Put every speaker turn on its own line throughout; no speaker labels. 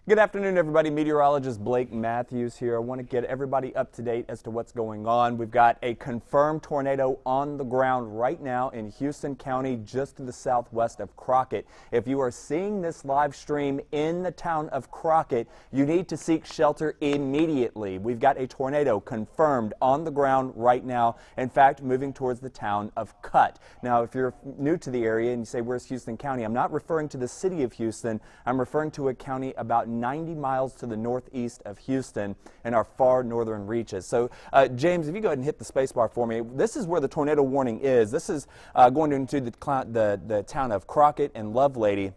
Good afternoon, everybody. Meteorologist Blake Mathews here. I want to get everybody up to date as to what's going on. We've got a confirmed tornado on the ground right now in Houston County, just to the southwest of Crockett. If you are seeing this live stream in the town of Crockett, you need to seek shelter immediately. We've got a tornado confirmed on the ground right now. In fact, moving towards the town of Cutt. Now, if you're new to the area and you say, where's Houston County? I'm not referring to the city of Houston. I'm referring to a county about 90 miles to the northeast of Houston in our far northern reaches. So, James, if you go ahead and hit the space bar for me, this is where the tornado warning is. This is going into the town of Crockett and Lovelady.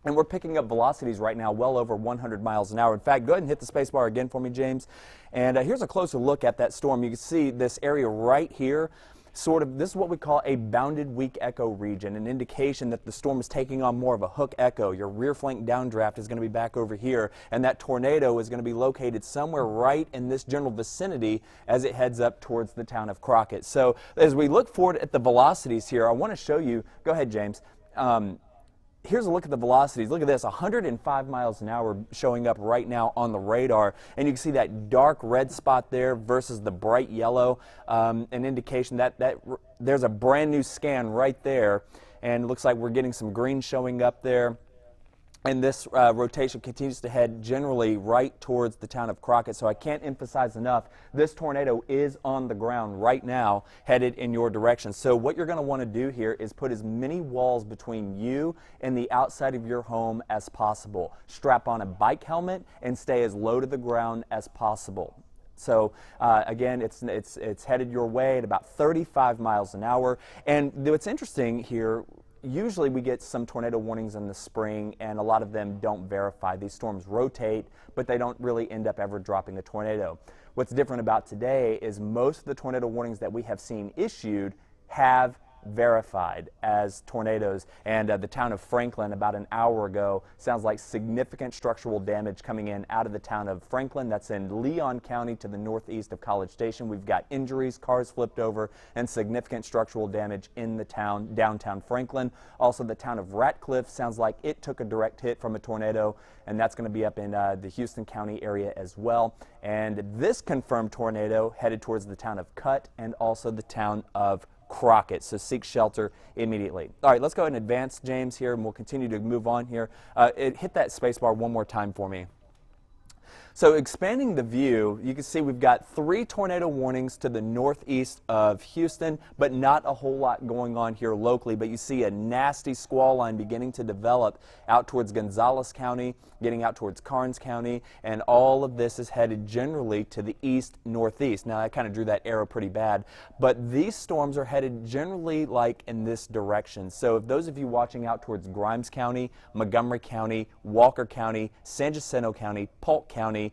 And we're picking up velocities right now well over 100 miles an hour. In fact, go ahead and hit the space bar again for me, James. And here's a closer look at that storm. You can see this area right here. This is what we call a bounded weak echo region, an indication that the storm is taking on more of a hook echo. Your rear flank downdraft is going to be back over here, and that tornado is going to be located somewhere right in this general vicinity as it heads up towards the town of Crockett. So as we look forward at the velocities here, I want to show you, go ahead, James. Here's a look at the velocities. Look at this, 105 miles an hour showing up right now on the radar. And you can see that dark red spot there versus the bright yellow, an indication that there's a brand new scan right there. And it looks like we're getting some green showing up there. And this rotation continues to head generally right towards the town of Crockett. So I can't emphasize enough, this tornado is on the ground right now, headed in your direction. So what you're going to want to do here is put as many walls between you and the outside of your home as possible. Strap on a bike helmet and stay as low to the ground as possible. So again, it's headed your way at about 35 miles an hour. And what's interesting here, usually we get some tornado warnings in the spring, and a lot of them don't verify. These storms rotate, but they don't really end up ever dropping a tornado. What's different about today is most of the tornado warnings that we have seen issued have verified as tornadoes. And the town of Franklin about an hour ago sounds like significant structural damage coming in out of the town of Franklin. That's in Leon County to the northeast of College Station. We've got injuries, cars flipped over, and significant structural damage in the town, downtown Franklin. Also, the town of Ratcliffe sounds like it took a direct hit from a tornado, and that's going to be up in the Houston County area as well. And this confirmed tornado headed towards the town of Cutt and also the town of Crockett, so seek shelter immediately. All right, let's go ahead and advance, James, here, and we'll continue to move on here. Hit that space bar one more time for me. So expanding the view, you can see we've got 3 tornado warnings to the northeast of Houston, but not a whole lot going on here locally. But you see a nasty squall line beginning to develop out towards Gonzales County, getting out towards Karnes County, and all of this is headed generally to the east-northeast. Now, I kind of drew that arrow pretty bad, but these storms are headed generally like in this direction. So if those of you watching out towards Grimes County, Montgomery County, Walker County, San Jacinto County, Polk County,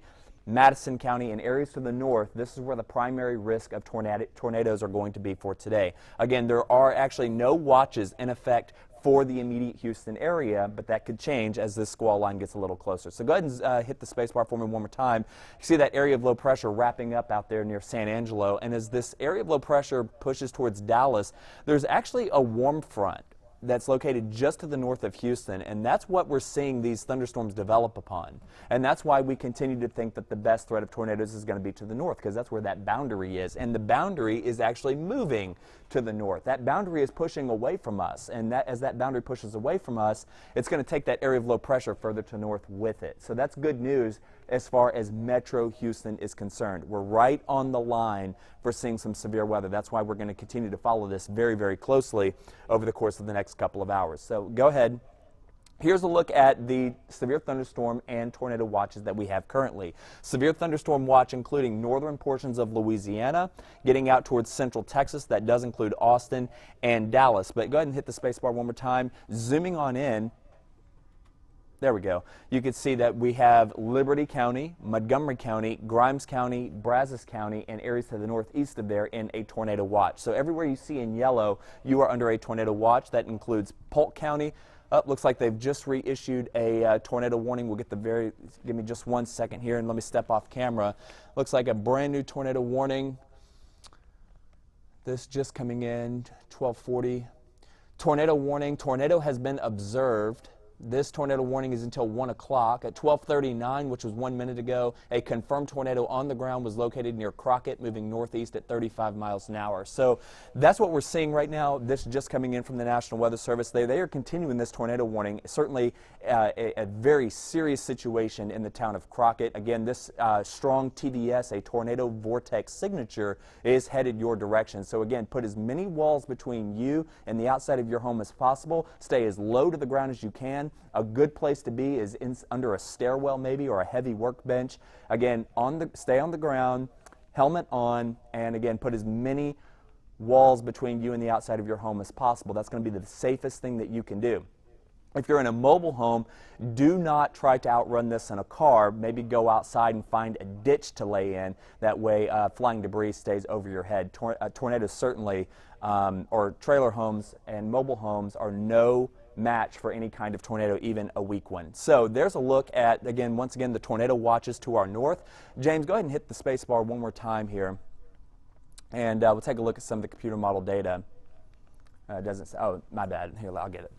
Madison County, and areas to the north, this is where the primary risk of tornadoes are going to be for today. Again, there are actually no watches in effect for the immediate Houston area, but that could change as this squall line gets a little closer. So go ahead and hit the space bar for me one more time. You see that area of low pressure wrapping up out there near San Angelo, and as this area of low pressure pushes towards Dallas, there's actually a warm front that's located just to the north of Houston, and that's what we're seeing these thunderstorms develop upon. And that's why we continue to think that the best threat of tornadoes is going to be to the north, because that's where that boundary is. And the boundary is actually moving to the north. That boundary is pushing away from us, and as that boundary pushes away from us, it's going to take that area of low pressure further to north with it. So that's good news as far as Metro Houston is concerned. We're right on the line for seeing some severe weather. That's why we're going to continue to follow this very, very closely over the course of the next couple of hours. So go ahead. Here's a look at the severe thunderstorm and tornado watches that we have currently. Severe thunderstorm watch including northern portions of Louisiana, getting out towards central Texas. That does include Austin and Dallas. But go ahead and hit the space bar one more time. Zooming on in. There we go. You can see that we have Liberty County, Montgomery County, Grimes County, Brazos County, and areas to the northeast of there in a tornado watch. So everywhere you see in yellow, you are under a tornado watch. That includes Polk County. Looks like they've just reissued a tornado warning. We'll get give me just one second here and let me step off camera. Looks like a brand new tornado warning. This just coming in, 1240. Tornado warning. Tornado has been observed This tornado warning is until 1 o'clock. At 12:39, which was 1 minute ago, a confirmed tornado on the ground was located near Crockett, moving northeast at 35 miles an hour. So that's what we're seeing right now. This is just coming in from the National Weather Service. They are continuing this tornado warning. Certainly a very serious situation in the town of Crockett. Again, this strong TVS, a tornado vortex signature, is headed your direction. So again, put as many walls between you and the outside of your home as possible. Stay as low to the ground as you can. A good place to be is under a stairwell maybe, or a heavy workbench. Again, stay on the ground, helmet on, and again, put as many walls between you and the outside of your home as possible. That's going to be the safest thing that you can do. If you're in a mobile home, do not try to outrun this in a car. Maybe go outside and find a ditch to lay in. That way flying debris stays over your head. Tornadoes certainly, or trailer homes and mobile homes, are no match for any kind of tornado, even a weak one. So there's a look at, once again, the tornado watches to our north. James, go ahead and hit the space bar one more time here, and we'll take a look at some of the computer model data. Doesn't say, oh, my bad. Here, I'll get it.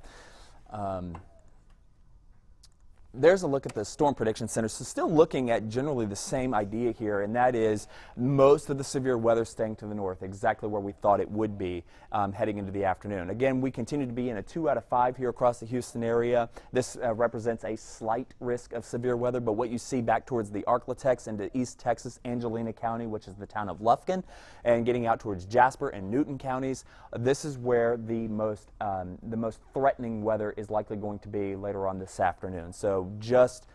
There's a look at the Storm Prediction Center. So still looking at generally the same idea here, and that is most of the severe weather staying to the north, exactly where we thought it would be heading into the afternoon. Again, we continue to be in a 2 out of 5 here across the Houston area. This represents a slight risk of severe weather, but what you see back towards the Arklatex into East Texas, Angelina County, which is the town of Lufkin, and getting out towards Jasper and Newton counties, this is where the most threatening weather is likely going to be later on this afternoon. So just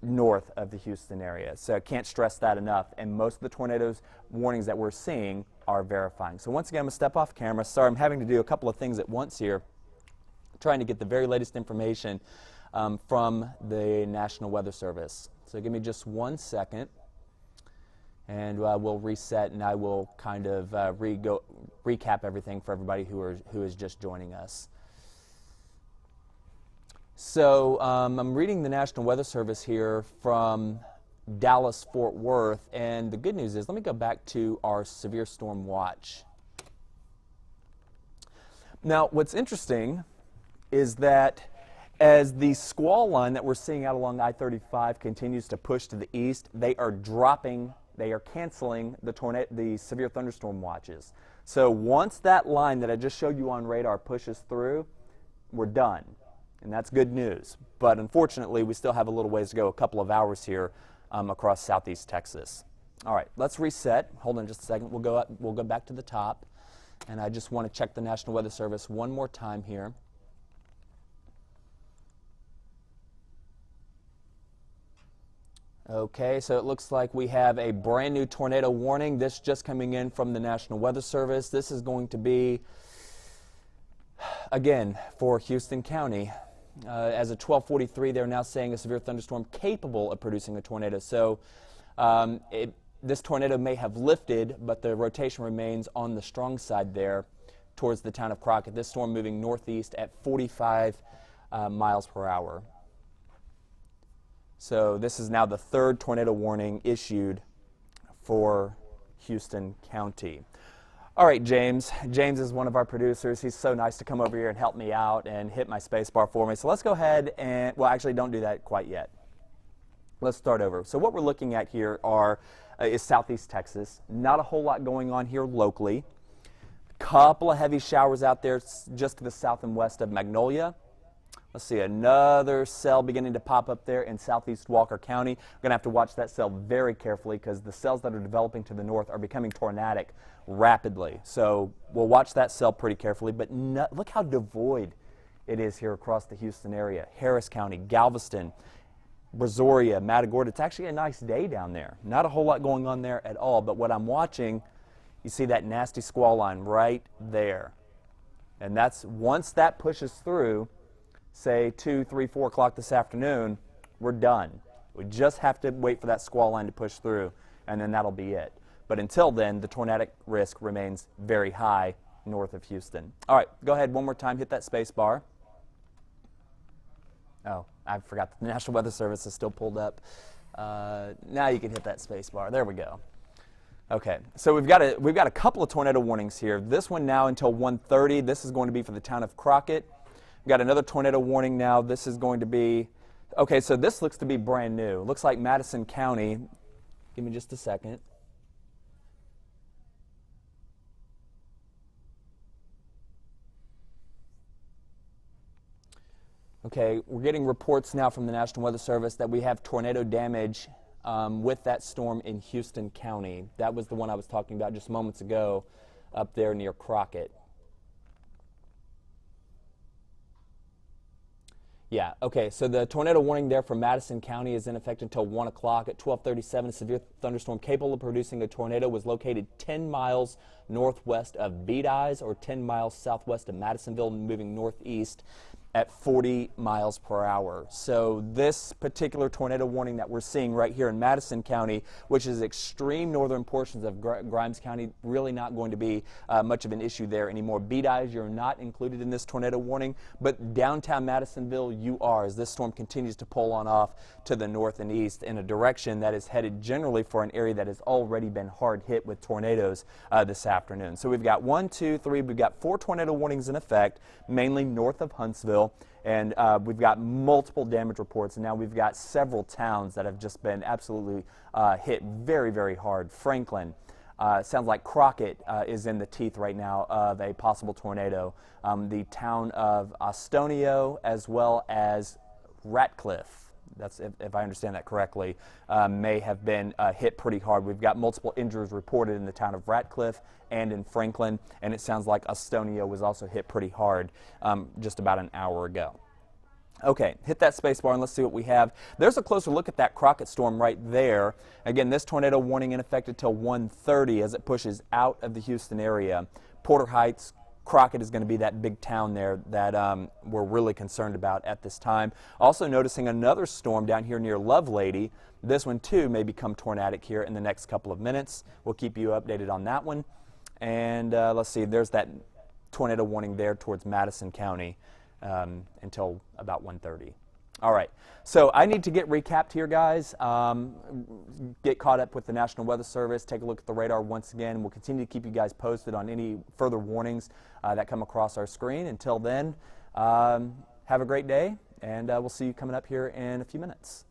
north of the Houston area. So I can't stress that enough, and most of the tornadoes warnings that we're seeing are verifying. So once again, I'm going to step off camera. Sorry, I'm having to do a couple of things at once here, trying to get the very latest information from the National Weather Service. So give me just 1 second, and we'll reset, and I will kind of recap everything for everybody who is just joining us. So I'm reading the National Weather Service here from Dallas-Fort Worth, and the good news is, let me go back to our severe storm watch. Now, what's interesting is that as the squall line that we're seeing out along I-35 continues to push to the east, they are canceling the severe thunderstorm watches. So once that line that I just showed you on radar pushes through, we're done. And that's good news. But unfortunately, we still have a little ways to go, a couple of hours here across southeast Texas. All right, let's reset. Hold on just a second. We'll go back to the top. And I just want to check the National Weather Service one more time here. Okay, so it looks like we have a brand new tornado warning. This just coming in from the National Weather Service. This is going to be, again, for Houston County. As of 12:43, they're now saying a severe thunderstorm capable of producing a tornado. So this tornado may have lifted, but the rotation remains on the strong side there towards the town of Crockett. This storm moving northeast at 45 miles per hour. So this is now the third tornado warning issued for Houston County. All right, James. James is one of our producers. He's so nice to come over here and help me out and hit my space bar for me. So let's go ahead and, well, actually don't do that quite yet. Let's start over. So what we're looking at here is southeast Texas. Not a whole lot going on here locally. Couple of heavy showers out there just to the south and west of Magnolia. Let's see, another cell beginning to pop up there in southeast Walker County. We're going to have to watch that cell very carefully because the cells that are developing to the north are becoming tornadic rapidly. So we'll watch that cell pretty carefully, but look how devoid it is here across the Houston area. Harris County, Galveston, Brazoria, Matagorda. It's actually a nice day down there. Not a whole lot going on there at all, but what I'm watching, you see that nasty squall line right there. And that's, once that pushes through, say 2, 3, 4 o'clock this afternoon, we're done. We just have to wait for that squall line to push through, and then that'll be it. But until then, the tornadic risk remains very high north of Houston. All right, go ahead one more time, hit that space bar. Oh, I forgot the National Weather Service is still pulled up. Now you can hit that space bar. There we go. Okay, so we've got a couple of tornado warnings here. This one now until 1:30. This is going to be for the town of Crockett. Got another tornado warning now. This is going to be, okay, so this looks to be brand new. Looks like Madison County. Give me just a second. Okay, we're getting reports now from the National Weather Service that we have tornado damage with that storm in Houston County. That was the one I was talking about just moments ago up there near Crockett. Yeah, okay, so the tornado warning there for Madison County is in effect until 1 o'clock. At 12:37, a severe thunderstorm capable of producing a tornado was located 10 miles northwest of Beat Eyes or 10 miles southwest of Madisonville, moving northeast at 40 miles per hour. So this particular tornado warning that we're seeing right here in Madison County, which is extreme northern portions of Grimes County, really not going to be much of an issue there anymore. Beat Eyes, you're not included in this tornado warning, but downtown Madisonville, you are, as this storm continues to pull on off to the north and east in a direction that is headed generally for an area that has already been hard hit with tornadoes this afternoon. So we've got 1, 2, 3, we've got 4 tornado warnings in effect, mainly north of Huntsville. And we've got multiple damage reports, and now we've got several towns that have just been absolutely hit very, very hard. Franklin, sounds like Crockett is in the teeth right now of a possible tornado. The town of Ostonio as well as Ratcliffe, that's if I understand that correctly, may have been hit pretty hard. We've got multiple injuries reported in the town of Ratcliffe and in Franklin, and it sounds like Ostonio was also hit pretty hard just about an hour ago. Okay, hit that space bar and let's see what we have. There's a closer look at that Crockett storm right there. Again, this tornado warning in effect until 1:30 as it pushes out of the Houston area. Porter Heights, Crockett is going to be that big town there that we're really concerned about at this time. Also noticing another storm down here near Lovelady. This one too may become tornadic here in the next couple of minutes. We'll keep you updated on that one. And let's see, there's that tornado warning there towards Madison County until about 1:30. All right, so I need to get recapped here, guys. Get caught up with the National Weather Service, take a look at the radar once again. We'll continue to keep you guys posted on any further warnings that come across our screen. Until then, have a great day, and we'll see you coming up here in a few minutes.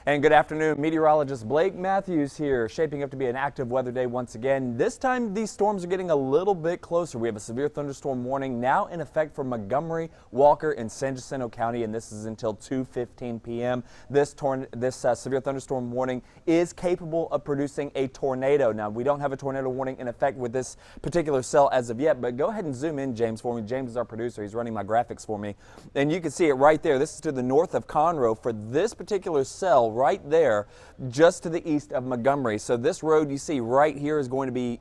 And good afternoon, meteorologist Blake Mathews here, shaping up to be an active weather day once again. This time these storms are getting a little bit closer. We have a severe thunderstorm warning now in effect for Montgomery, Walker, and San Jacinto County, and this is until 2:15 p.m. This severe thunderstorm warning is capable of producing a tornado. Now, we don't have a tornado warning in effect with this particular cell as of yet, but go ahead and zoom in, James, for me. James is our producer. He's running my graphics for me, and you can see it right there. This is to the north of Conroe for this particular cell right there, just to the east of Montgomery. So this road you see right here is going to be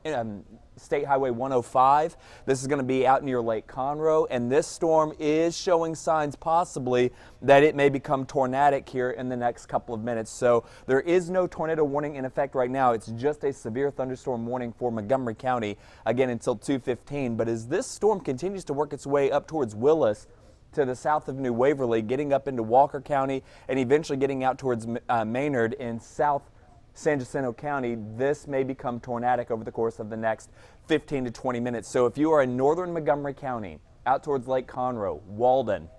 State Highway 105. This is going to be out near Lake Conroe, and this storm is showing signs possibly that it may become tornadic here in the next couple of minutes. So there is no tornado warning in effect right now. It's just a severe thunderstorm warning for Montgomery County, again until 2:15. But as this storm continues to work its way up towards Willis, to the south of New Waverly, getting up into Walker County, and eventually getting out towards Maynard in South San Jacinto County, this may become tornadic over the course of the next 15 to 20 minutes. So if you are in northern Montgomery County, out towards Lake Conroe, Walden,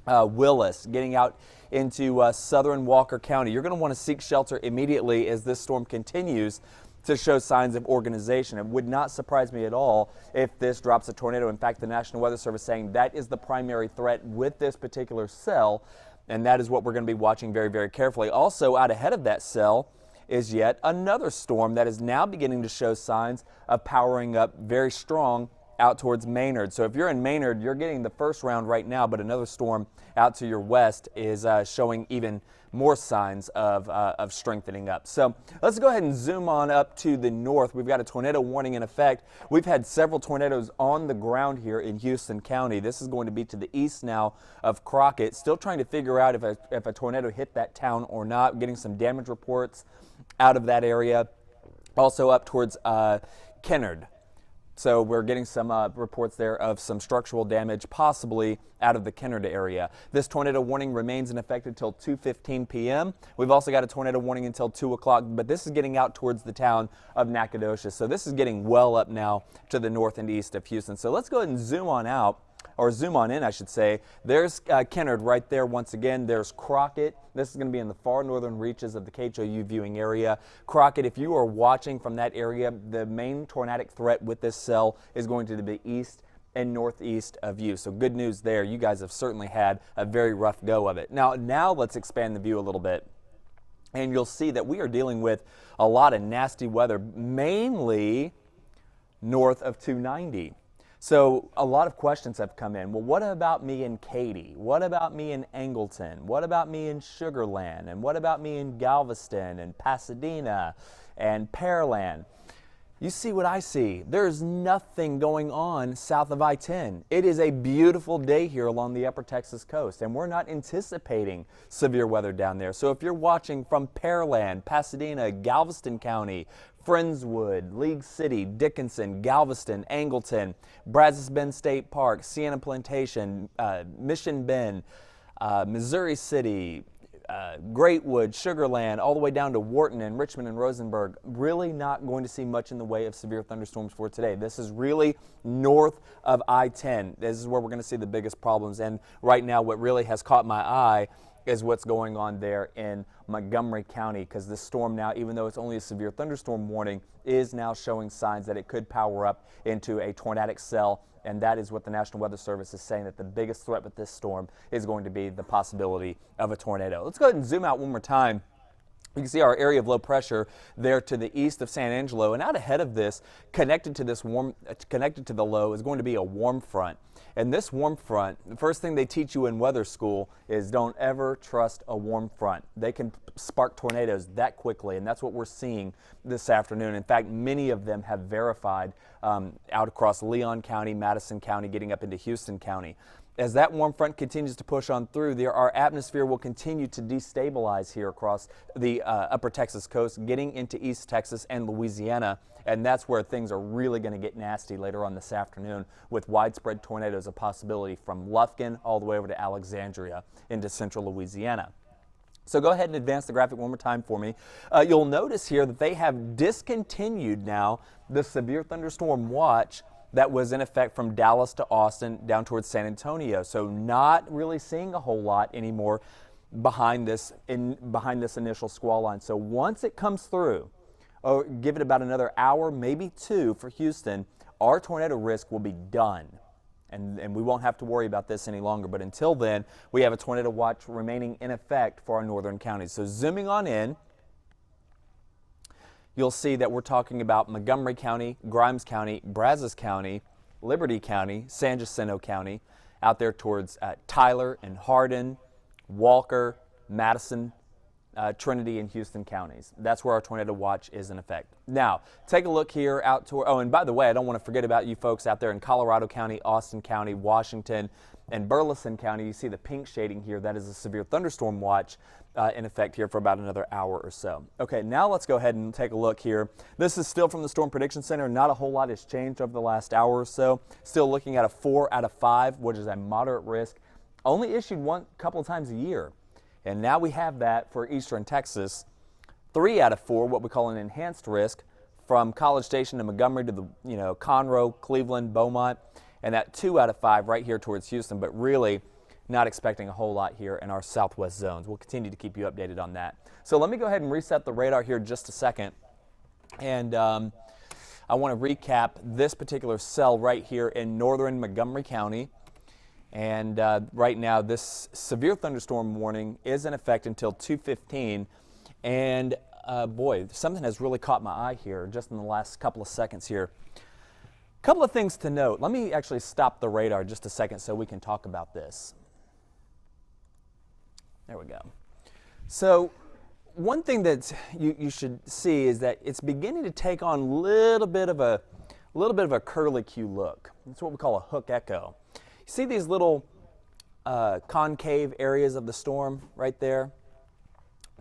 Willis, getting out into southern Walker County, you're going to want to seek shelter immediately as this storm continues to show signs of organization. It would not surprise me at all if this drops a tornado. In fact, the National Weather Service saying that is the primary threat with this particular cell, and that is what we're going to be watching very, very carefully. Also, out ahead of that cell is yet another storm that is now beginning to show signs of powering up very strong out towards Maynard. So if you're in Maynard, you're getting the first round right now, but another storm out to your west is showing even more signs of strengthening up. So let's go ahead and zoom on up to the north. We've got a tornado warning in effect. We've had several tornadoes on the ground here in Houston County. This is going to be to the east now of Crockett. Still trying to figure out if a tornado hit that town or not. Getting some damage reports out of that area. Also up towards Kennard. So we're getting some reports there of some structural damage possibly out of the Kennard area. This tornado warning remains in effect until 2:15 p.m. We've also got a tornado warning until 2 o'clock, but this is getting out towards the town of Nacogdoches. So this is getting well up now to the north and east of Houston. So let's go ahead and zoom on out, or zoom on in, I should say. There's Kennard right there once again. There's Crockett. This is going to be in the far northern reaches of the KHOU viewing area. Crockett, if you are watching from that area, the main tornadic threat with this cell is going to be east and northeast of you. So good news there. You guys have certainly had a very rough go of it. Now let's expand the view a little bit. And you'll see that we are dealing with a lot of nasty weather, mainly north of 290. So a lot of questions have come in. Well, what about me in Katy? What about me in Angleton? What about me in Sugar Land? And what about me in Galveston and Pasadena and Pearland? You see what I see. There's nothing going on south of I-10. It is a beautiful day here along the upper Texas coast, and we're not anticipating severe weather down there. So if you're watching from Pearland, Pasadena, Galveston County, Friendswood, League City, Dickinson, Galveston, Angleton, Brazos Bend State Park, Sienna Plantation, Mission Bend, Missouri City, Greatwood, Sugar Land, all the way down to Wharton and Richmond and Rosenberg, really not going to see much in the way of severe thunderstorms for today. This is really north of I-10. This is where we're going to see the biggest problems. And right now what really has caught my eye is what's going on there in Montgomery County, because this storm now, even though it's only a severe thunderstorm warning, is now showing signs that it could power up into a tornadic cell. And that is what the National Weather Service is saying, that the biggest threat with this storm is going to be the possibility of a tornado. Let's go ahead and zoom out one more time. You can see our area of low pressure there to the east of San Angelo, and out ahead of this, connected to the low, is going to be a warm front. And this warm front, the first thing they teach you in weather school is don't ever trust a warm front. They can spark tornadoes that quickly, and that's what we're seeing this afternoon. In fact, many of them have verified out across Leon County, Madison County, getting up into Houston County. As that warm front continues to push on through, our atmosphere will continue to destabilize here across the upper Texas coast, getting into East Texas and Louisiana. And that's where things are really going to get nasty later on this afternoon, with widespread tornadoes a possibility from Lufkin all the way over to Alexandria into central Louisiana. So go ahead and advance the graphic one more time for me. You'll notice here that they have discontinued now the severe thunderstorm watch that was in effect from Dallas to Austin down towards San Antonio. So not really seeing a whole lot anymore behind this initial squall line. So once it comes through, or give it about another hour, maybe two for Houston, our tornado risk will be done. And we won't have to worry about this any longer. But until then, we have a tornado watch remaining in effect for our northern counties. So zooming on in, you'll see that we're talking about Montgomery County, Grimes County, Brazos County, Liberty County, San Jacinto County, out there towards Tyler and Hardin, Walker, Madison, Trinity, and Houston counties. That's where our tornado watch is in effect. Now, take a look here out to, oh, and by the way, I don't want to forget about you folks out there in Colorado County, Austin County, Washington, and Burleson County. You see the pink shading here. That is a severe thunderstorm watch in effect here for about another hour or so. Okay, now let's go ahead and take a look here. This is still from the Storm Prediction Center. Not a whole lot has changed over the last hour or so. Still looking at a 4 out of 5, which is a moderate risk. Only issued one couple of times a year. And now we have that for eastern Texas. 3 out of 4, what we call an enhanced risk, from College Station to Montgomery to the Conroe, Cleveland, Beaumont, and that 2 out of 5 right here towards Houston. But really, not expecting a whole lot here in our southwest zones. We'll continue to keep you updated on that. So let me go ahead and reset the radar here just a second. And I want to recap this particular cell right here in northern Montgomery County. And right now, this severe thunderstorm warning is in effect until 2:15. And boy, something has really caught my eye here just in the last couple of seconds here. A couple of things to note. Let me actually stop the radar just a second so we can talk about this. There we go. So one thing that you should see is that it's beginning to take on a little bit of a curlicue look. It's what we call a hook echo. You see these little concave areas of the storm right there?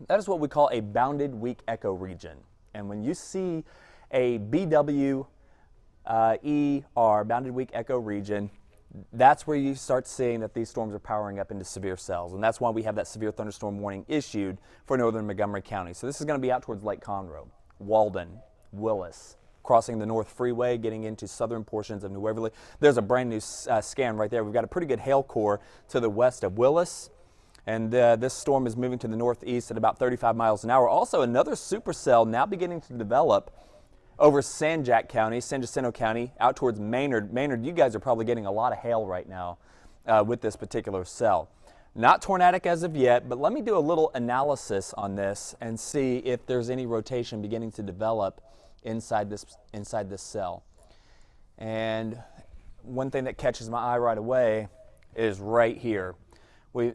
That is what we call a bounded weak echo region. And when you see a BWER, bounded weak echo region, that's where you start seeing that these storms are powering up into severe cells. And that's why we have that severe thunderstorm warning issued for northern Montgomery County. So this is going to be out towards Lake Conroe, Walden, Willis, crossing the North Freeway, getting into southern portions of New Waverly. There's a brand new scan right there. We've got a pretty good hail core to the west of Willis. And this storm is moving to the northeast at about 35 miles an hour. Also, another supercell now beginning to develop over San Jacinto County, out towards Maynard. Maynard, you guys are probably getting a lot of hail right now with this particular cell. Not tornadic as of yet, but let me do a little analysis on this and see if there's any rotation beginning to develop inside this cell. And one thing that catches my eye right away is right here.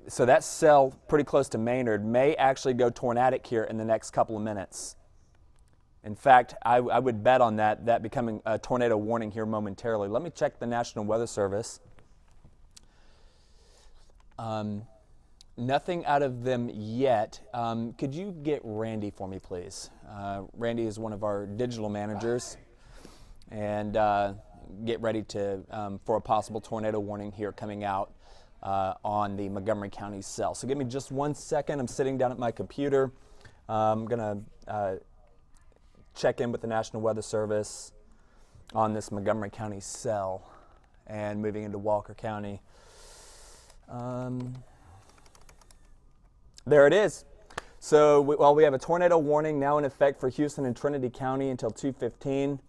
So that cell pretty close to Maynard may actually go tornadic here in the next couple of minutes. In fact, I would bet on that becoming a tornado warning here momentarily. Let me check the National Weather Service. Nothing out of them yet. Could you get Randy for me, please? Randy is one of our digital managers, and get ready for a possible tornado warning here coming out on the Montgomery County cell. So give me just 1 second. I'm sitting down at my computer. I'm going to check in with the National Weather Service on this Montgomery County cell and moving into Walker County. There it is. So we have a tornado warning now in effect for Houston and Trinity County until 2:15.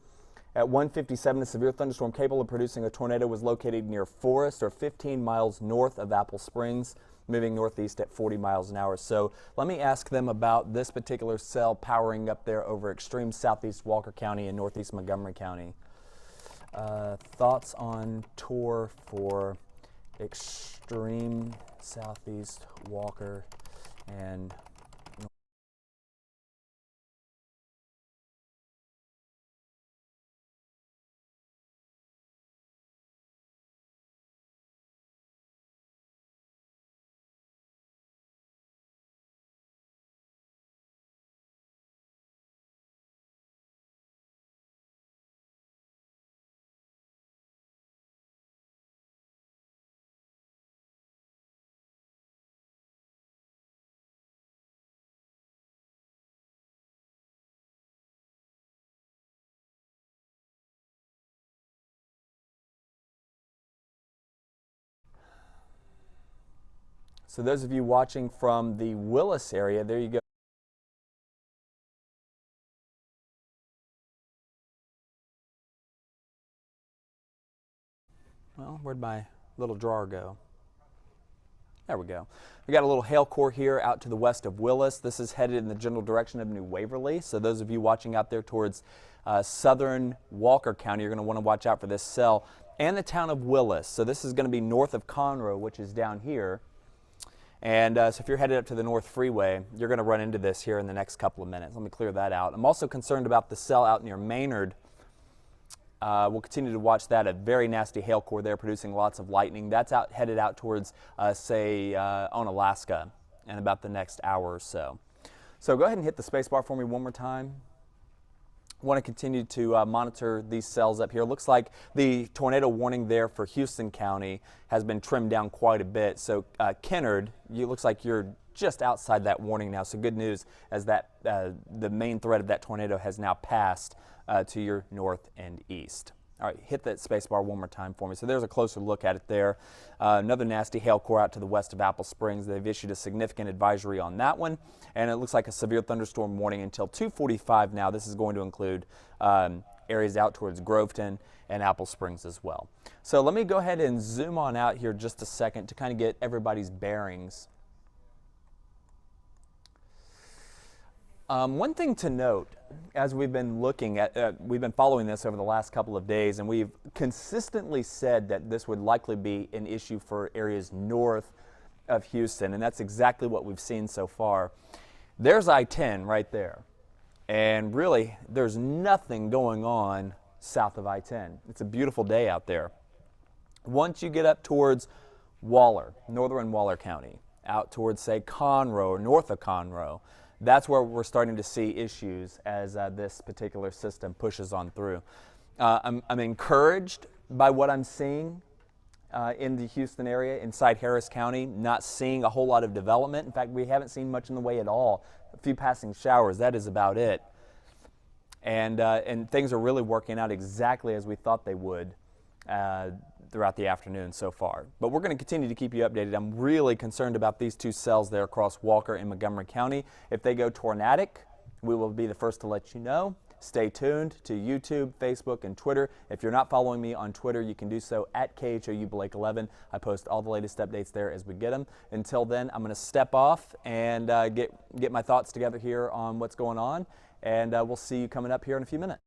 At 1:57, a severe thunderstorm capable of producing a tornado was located near Forest, or 15 miles north of Apple Springs, moving northeast at 40 miles an hour. So let me ask them about this particular cell powering up there over extreme southeast Walker County and northeast Montgomery County. Thoughts on tour for extreme southeast Walker and So those of you watching from the Willis area, there you go. Well, where'd my little drawer go? There we go. We got a little hail core here out to the west of Willis. This is headed in the general direction of New Waverly. So those of you watching out there towards southern Walker County, you're going to want to watch out for this cell and the town of Willis. So this is going to be north of Conroe, which is down here. And so if you're headed up to the North Freeway, you're going to run into this here in the next couple of minutes. Let me clear that out. I'm also concerned about the cell out near Maynard. We'll continue to watch that. A very nasty hail core there producing lots of lightning. That's headed out towards, say, on Alaska in about the next hour or so. So go ahead and hit the space bar for me one more time. Want to continue to monitor these cells up here. Looks like the tornado warning there for Houston County has been trimmed down quite a bit. So Kennard, looks like you're just outside that warning now. So good news as that the main threat of that tornado has now passed to your north and east. All right, hit that space bar one more time for me. So there's a closer look at it there. Another nasty hail core out to the west of Apple Springs. They've issued a significant advisory on that one, and it looks like a severe thunderstorm warning until 2:45 now. This is going to include areas out towards Groveton and Apple Springs as well. So let me go ahead and zoom on out here just a second to kind of get everybody's bearings. One thing to note, as we've been looking at, we've been following this over the last couple of days, and we've consistently said that this would likely be an issue for areas north of Houston, and that's exactly what we've seen so far. There's I-10 right there, and really there's nothing going on south of I-10. It's a beautiful day out there. Once you get up towards Waller, northern Waller County, out towards, say, Conroe or north of Conroe, that's where we're starting to see issues as this particular system pushes on through. I'm encouraged by what I'm seeing in the Houston area, inside Harris County, not seeing a whole lot of development. In fact, we haven't seen much in the way at all. A few passing showers, that is about it. And things are really working out exactly as we thought they would throughout the afternoon so far. But we're going to continue to keep you updated. I'm really concerned about these two cells there across Walker and Montgomery County. If they go tornadic, we will be the first to let you know. Stay tuned to YouTube, Facebook, and Twitter. If you're not following me on Twitter, you can do so at KHOU Blake 11. I post all the latest updates there as we get them. Until then, I'm going to step off and get my thoughts together here on what's going on, and we'll see you coming up here in a few minutes.